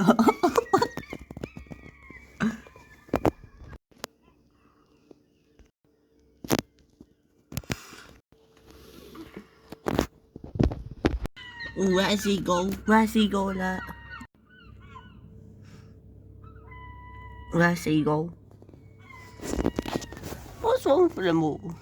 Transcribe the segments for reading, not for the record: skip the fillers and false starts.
Oh, where's he go? Where's he go at? Where's he go? What's wrong with them all?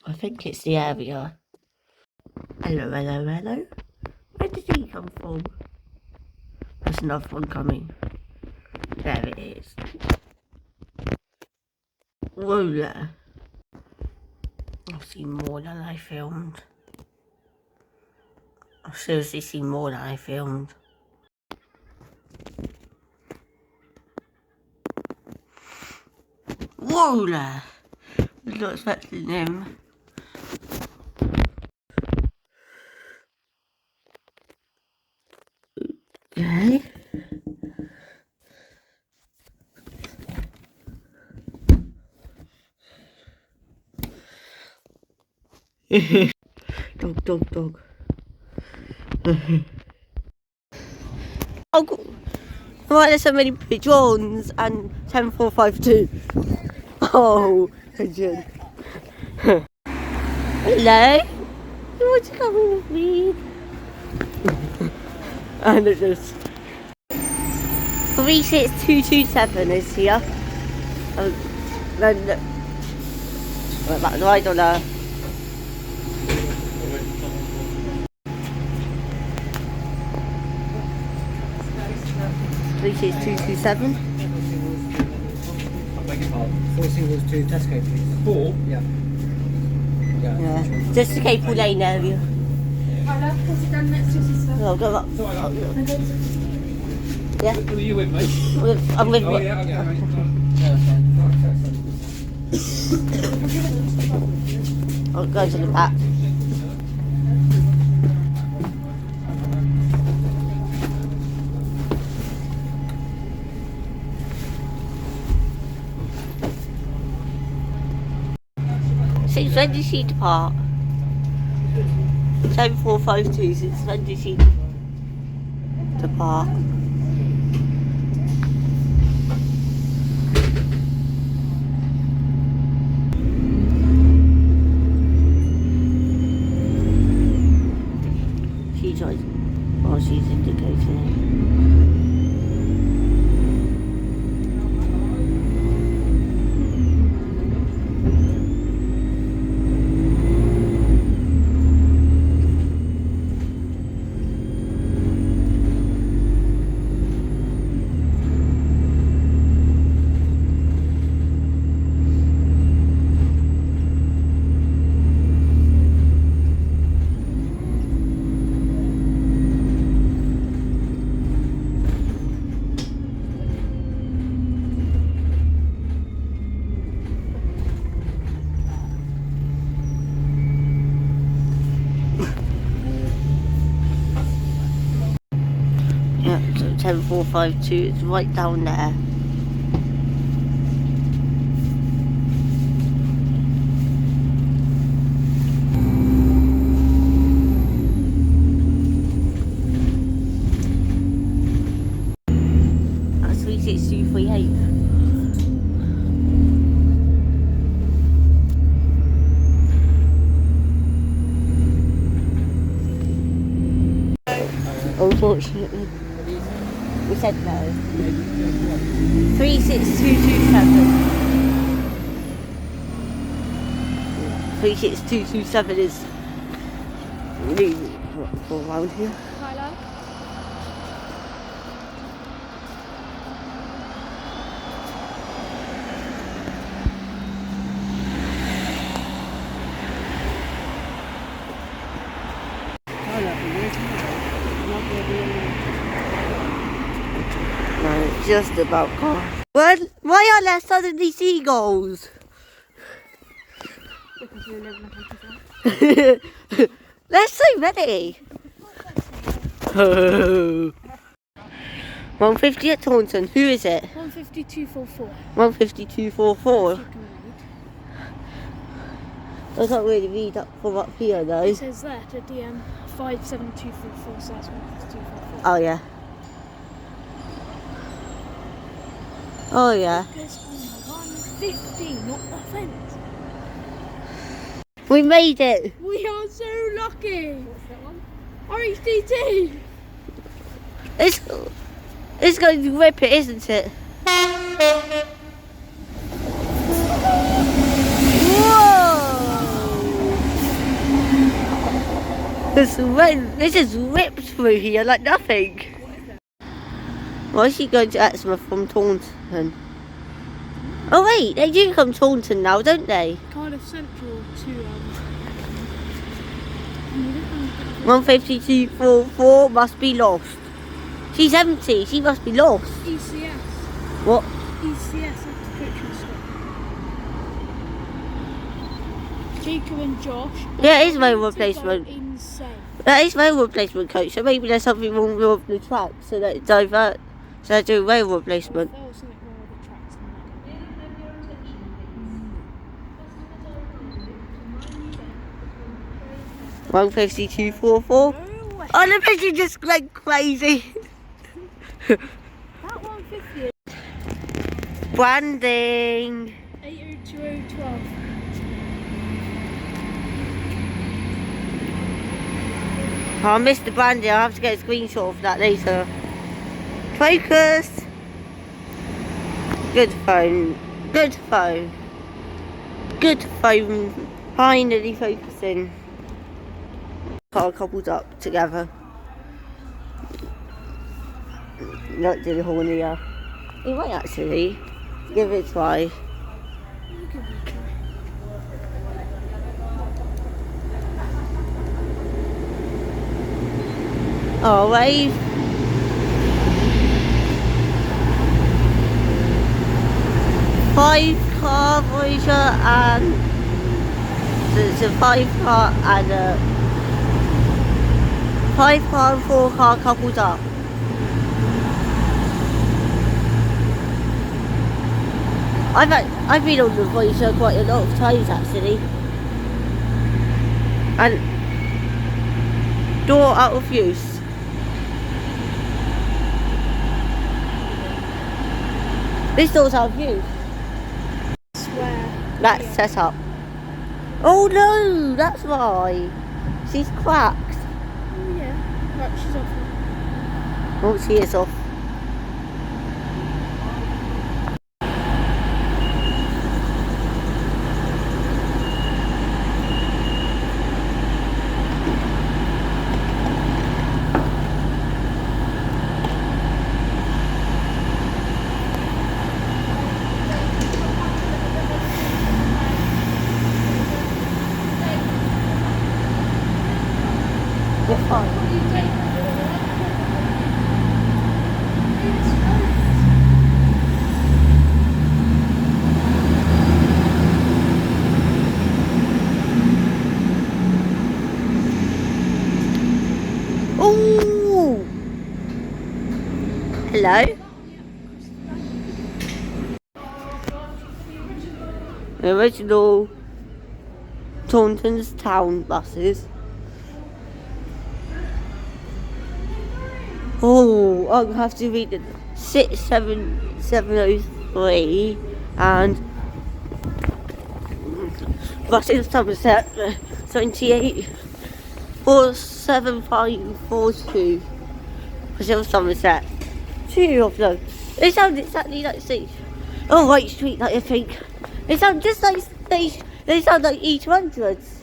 I think it's the area. Hello, hello, hello. Where did he come from? There's another one coming. There it is. Whoa there. I've seen more than I filmed. I've seriously seen more than I filmed. Whoa there. I was not expecting him. Okay. Dog. Oh, God. Why are there so many pigeons and 10452? Oh, pigeon. Hello? You want to come in with me? And it just 36227 is here. Then we're back right on there. 36227. Four singles to Tesco, please. 4? Yeah. Yeah. Just the Capel Lane area. Hello, has it done next to your sister? No, go up. Yeah? Who are you with, mate? I'm with Oh, me. yeah, okay, mate. I'll go to the back. Since when did she depart? 7452, since when did she depart? She's like, oh, she's indicating. Yeah, so 10452, it's right down there. That's 36238. Unfortunately. We said no. 36227. 36227 is really for around here. Hello? just about gone. Why are there suddenly seagulls? Because we live in a countryside. There's so many. 150 at Taunton. Who is it? 15244. 15244. I can't really read up from up here though. It says that at DM 57244, so that's 15244. Oh yeah. Oh yeah. Focus on the 150, not the fence. We made it. We are so lucky. What's that one? RHDT. It's going to rip it, isn't it? Whoa! This is ripped through here like nothing. Why is she going to Exmouth from Taunton? Oh wait, they do come Taunton now, don't they? Cardiff Central to 15244 must be lost. She's empty, she must be lost. ECS. What? ECS after coaching stop. Jacob and Josh. Yeah, it is rail replacement. Insane. That is rail replacement, coach, so maybe there's something wrong with the track so that it divert, so they do rail replacement. There was something wrong with the tracks and that. 15244. No way. Oh, the picture just went crazy. That 150 is Branding. 802012. Oh, I missed the branding. I'll have to get a screenshot of that later. Focus. Good phone. Good phone. Good phone. Finally focusing. Car coupled up together. Not do the horn here. You might actually give it a try. You give it a try. Oh, wave. Five car Voyager and so it's a 5 car and a 5 car and 4 car coupled up. I've been on the Voyager quite a lot of times actually. And door out of use. This door's out of use. I swear. That's Yeah. set up. Oh no, that's why. She's cracked. Oh yeah. Right, she's off now. Oh, she is off. You're fine. Oh! Hello? The original Taunton's Town buses. Oh, I'll have to read it. 67703 and buses Somerset 28 47542. Buses Somerset. 2 of them. They sound exactly like these. Oh, White Street, I think. They sound just like they sound like E200s.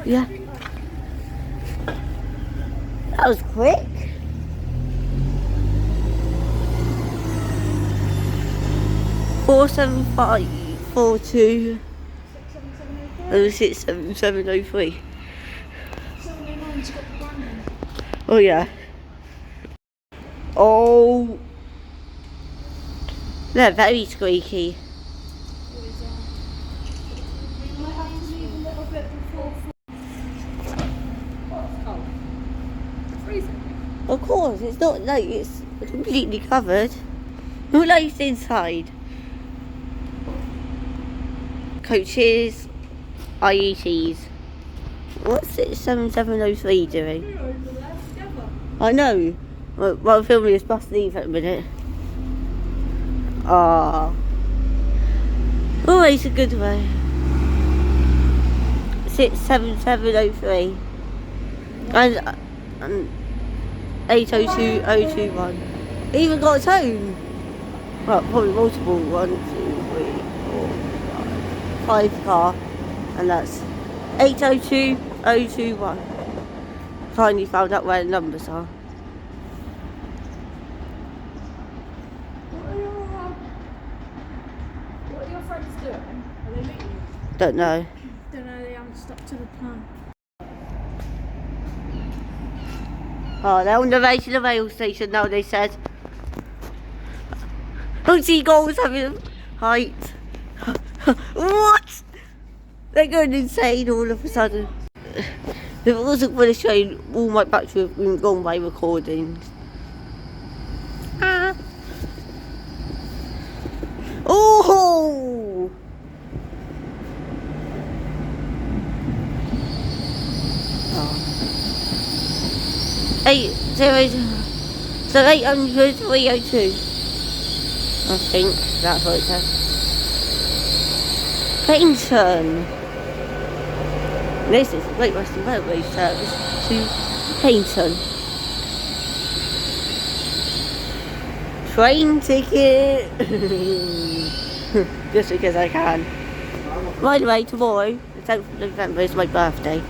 Yeah. That was quick. Four 7542 and 67703. 709's got the branding. Oh yeah. Oh, they're very squeaky. Always are. We might have to leave a little bit before. Oh, it's cold. It's freezing. Of course, it's not like it's completely covered. Who likes inside? Coaches, IETs. What's it 7703 doing? We're over there together. I know. Well, filming this bus leave at a minute. Ah. Always a good way. 67703. And 802021. Even got a tone. Well, probably multiple. 1, 2, 3, 4, 5 car. And that's 802021. Finally found out where the numbers are. What are your friends doing? Are they meeting you? Don't know. Don't know, they haven't stuck to the plan. Oh, they're on the way to the rail station now, they said. Oh, seagulls having a height. What? They're going insane all of a sudden. If it wasn't for the train, all my battery would have been gone by recordings. Ah. Oh! Oh. 800 302. I think that's what it says. Paynton. This is the Great Western Railway service to Paynton. Train ticket. Just because I can. By the way, tomorrow, the 10th of November, is my birthday.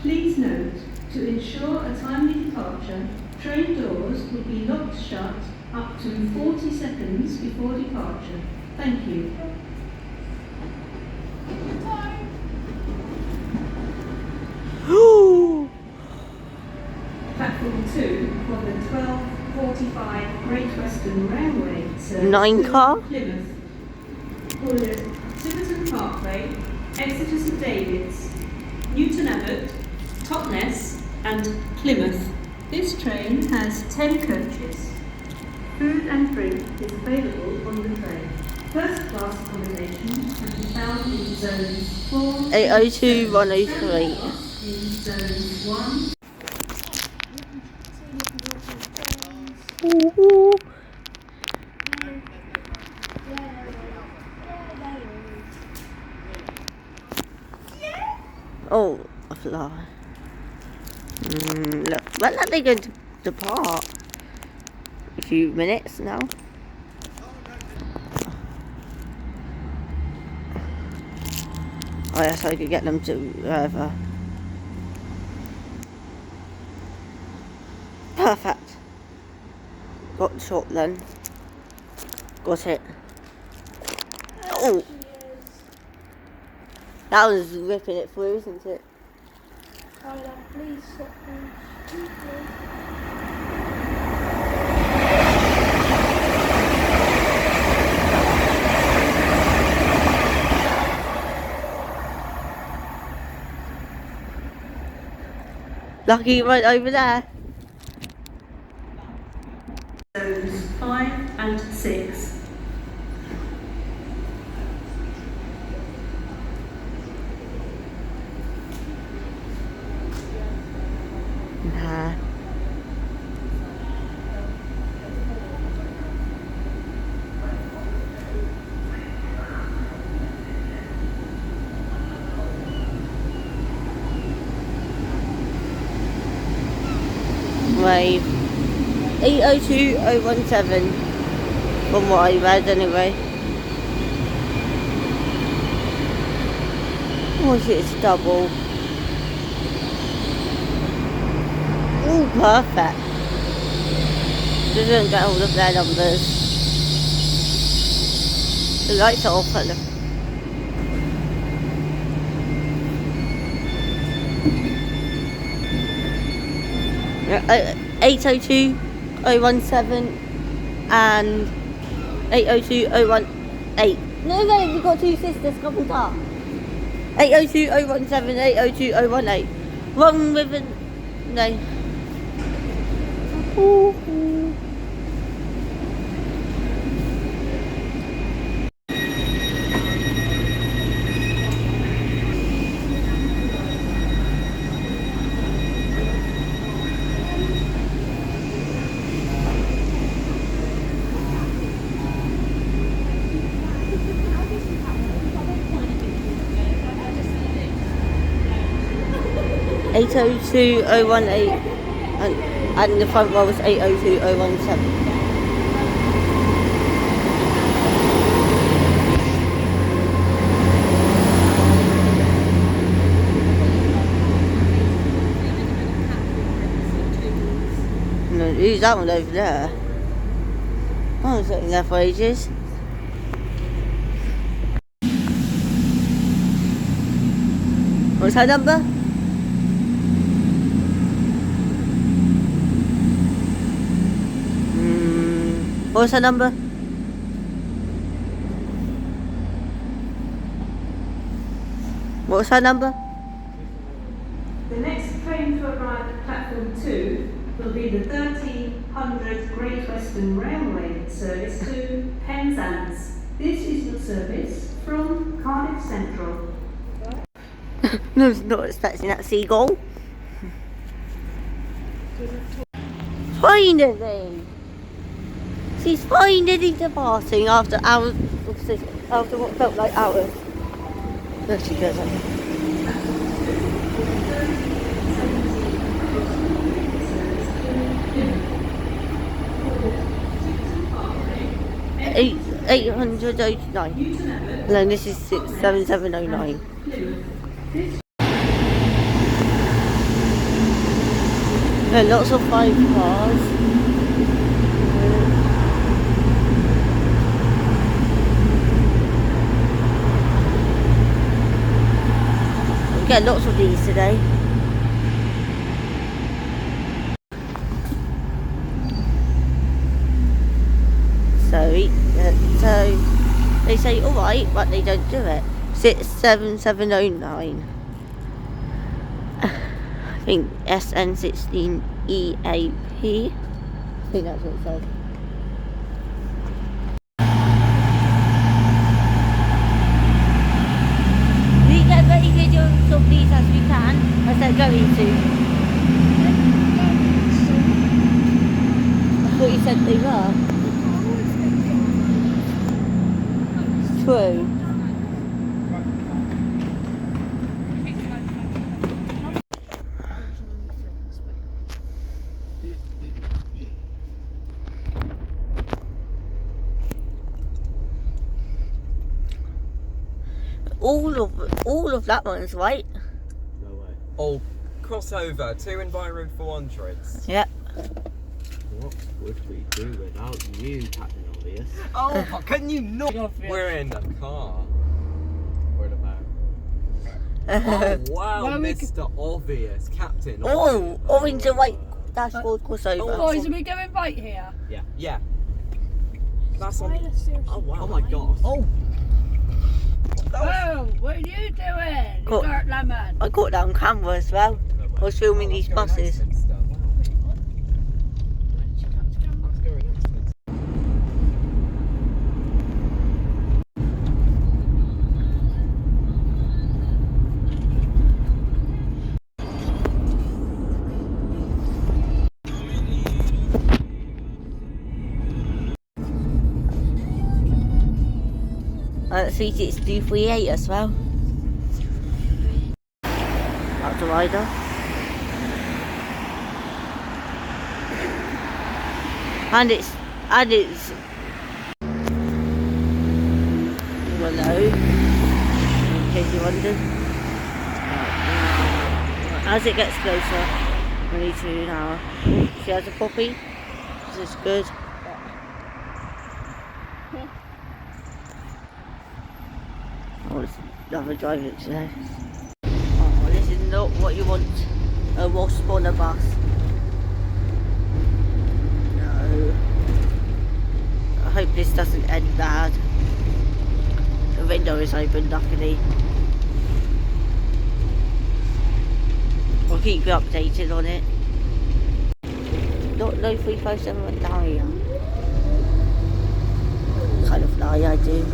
Please note, to ensure a timely departure, train doors will be locked shut up to 40 seconds before departure. Thank you. Platform 2 for the 12:45 Great Western Railway service 9 to car? Plymouth. Bullet, Tiverton Parkway, Exeter St Davids, Newton Abbot, Totnes and Plymouth. This train has 10 coaches. Food and drink is available on the train. First class accommodation can be found in zones 4 802 103. in zones 1. Ooh. Oh, a fly. Look, when are they going to depart? A few minutes now. Oh, yes, I could get them to wherever. Perfect. Got the shot then. Got it. Oh! That was ripping it through, isn't it? Tyler, please stop me. Lucky right over there. Zones 5 and 6. Wave. 802017. From what I read anyway. Oh shit, it's double. Oh, perfect. Doesn't get all of their numbers. The lights are off at the 802017 and 802018. No, we've got two sisters coupled up. 802017, 802018. Wrong with a no. Ooh. 802018 and the front row was 802017. No, who's that one over there? I was sitting there for ages. What's her number? What's her number? What's her number? The next train to arrive at platform 2 will be the 1300 Great Western Railway service to Penzance. This is your service from Cardiff Central. No, it's not expecting that seagull. Finally! She's finally departing after hours, after what felt like hours. There she goes. 809. No, this is 7709. There are lots of 5 cars. We get lots of these today. So they say alright, but they don't do it. 67709. I think SN16EAP. I think that's what it says. We get as many videos of these as we can, as they're going to. I thought you said they were. True. All of that one's right. No way. Oh, crossover, 2 Enviro 400s. Yep. What would we do without you, Captain Obvious? Oh, can you not? We're in the car. What about? Oh wow, Mr. Obvious, Captain Obvious. Orange and white dashboard crossover. Oh, guys, are we going right here? Yeah. Yeah. That's on. Oh wow. Oh my gosh. Oh, what are you doing? Got- Dirt lemon. I got that on camera as well. No way. I was filming these that's going buses. nice and stuff. Wow. That's going nice and stuff. Sweet, it's 238 as well. That's a rider. And it's hello, in case you wondered. As it gets closer, we need to now. She has a puppy. This is good. Oh, it's another driver today. Oh, this is not what you want. A wasp on a bus. No. I hope this doesn't end bad. The window is open, luckily. I'll keep you updated on it. Not no 357 went down here. Kind of lie, I do.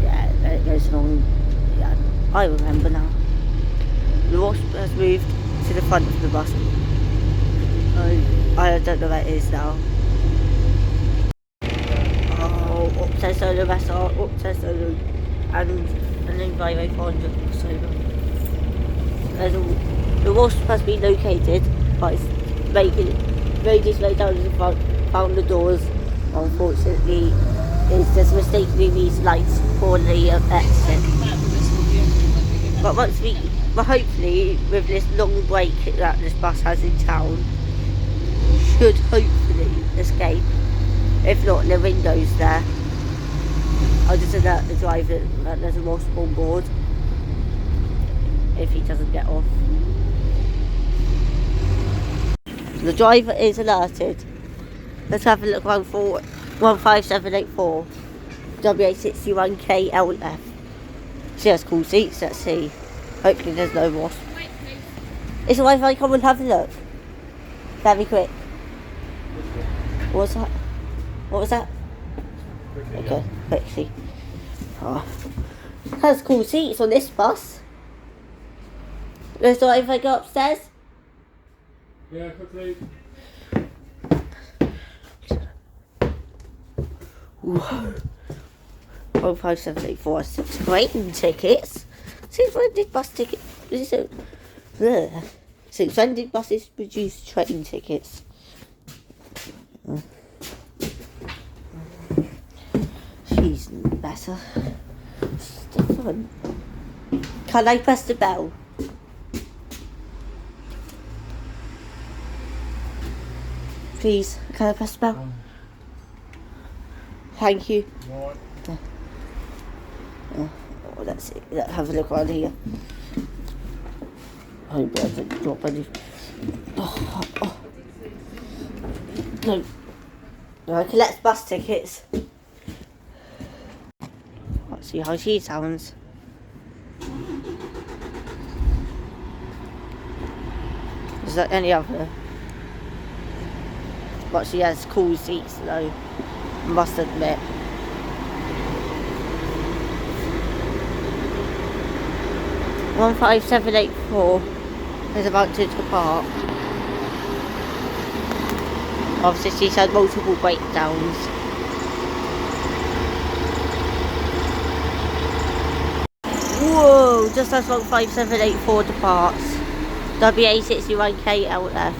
Yeah, it goes along. Yeah, I remember now. The wasp has moved to the front of the bus. I don't know where it is now. Oh, up to solo restaurant, up to solo, and then by 400 solo. The wasp has been located, but it's made its way down to the front, found the doors. Unfortunately, it's just mistakenly these lights for the exit. But hopefully, with this long break that this bus has in town, should hopefully escape. If not, the window's there. I'll just alert the driver that there's a wasp on board. If he doesn't get off. The driver is alerted. Let's have a look around for 15784 WA61KLF. She has cool seats, let's see. Hopefully there's no wasp. It's alright if I come and have a look. Very quick. What's that? What was that? Okay, quickly. Oh. Has cool seats on this bus. Is it alright if I go upstairs? Yeah, quickly. Whoa. 15784 6 train tickets. Since when did bus tickets? Since when did buses produce train tickets? She's better. It's different. Can I press the bell? Please, can I press the bell? Thank you. Oh, let's see. Let's have a look around here. I hope I didn't drop any. Oh. No. I collect bus tickets. Let's see how she sounds. Is there any other? But she has cool seats though, must admit. One 15784 is about to depart. Obviously she's had multiple breakdowns. Whoa, just as 15784 departs. WA61KLF.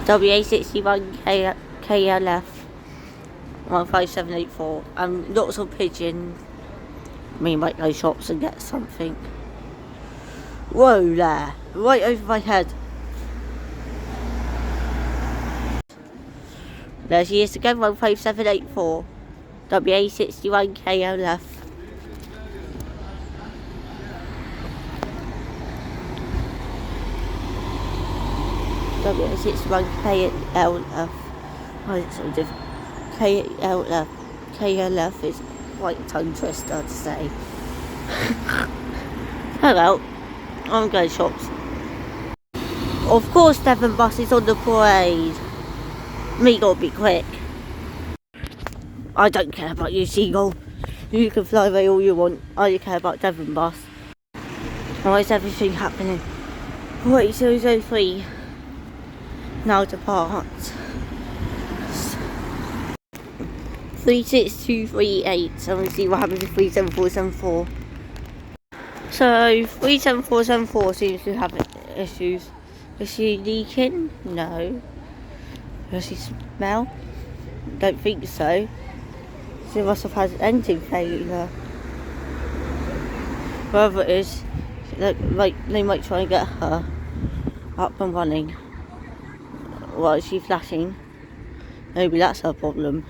WA61KLF 15784. And lots of pigeons. Me might go shops and get something. Whoa there, right over my head. There she is again, 15784. WA61KLF. WA61KLF. Why is it so different? KLF. KLF is quite a tongue twister to say. Hello, I'm going shops. Of course Devon bus is on the parade. Me gotta be quick. I don't care about you, Seagull. You can fly away all you want. I care about Devon bus. Why is everything happening? 4203 now depart. 36238. So I'm gonna see what happens with 37474. So 37474 seems to have issues. Is she leaking? No. Does she smell? Don't think so. She must have had engine failure. Whatever it is, they might try and get her up and running. Why is she flashing? Maybe that's her problem.